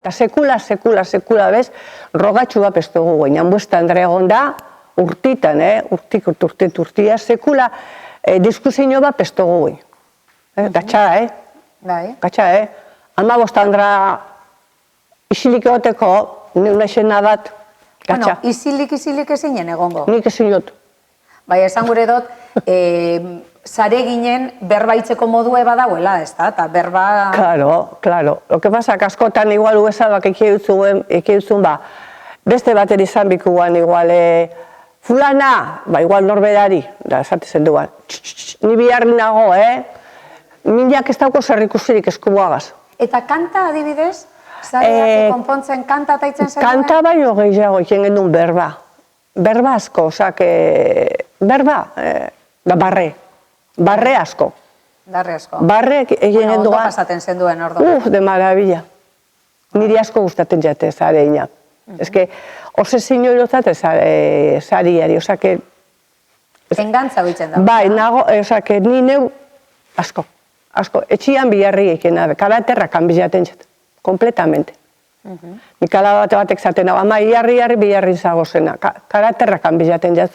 Eta sekula, bez, rogatxua pestu gu guen. Buesta Andrea gonda, urtitan, urtia, sekula diskusio bat pestu gu guen. Gatsa, Gatsa, Ama Bosta Andrea isilik egoteko, neuna esena bat, gatsa. Bueno, isilik ezinen egongo. Nik ezin jot. Bai, esan gure dut, zare ginen berbaitzeko modue badauela, ez da? Eta berba... Claro. Lo que pasa, askotan igual uezabak ekieuzun, beste bater izan bikuan, igual, fulana, igual norberari, da, esatezen duan, ni biharri nago, Mindiak ez dauko zerrikusirik eskubuagaz. Eta kanta adibidez? Zareak konpontzen kanta taitzen zen? Kanta baino gehiago egin genuen berba. Berba asko, osak, berba, da barre asko. Barre egin genuen. Ondo pasaten zen duen ordo. De maravilla. Niri asko gustaten jate zareina. Ez que, ose zinorotzat zariari, osake... Engantza bitzen da. Bai, nago, osake, ni neu asko. Etxian biharri egin, karaterra kanbizaten jat. Kompletamente. Nikala batek zaten, ama biharri zago zena, karaterra kanbizaten jat.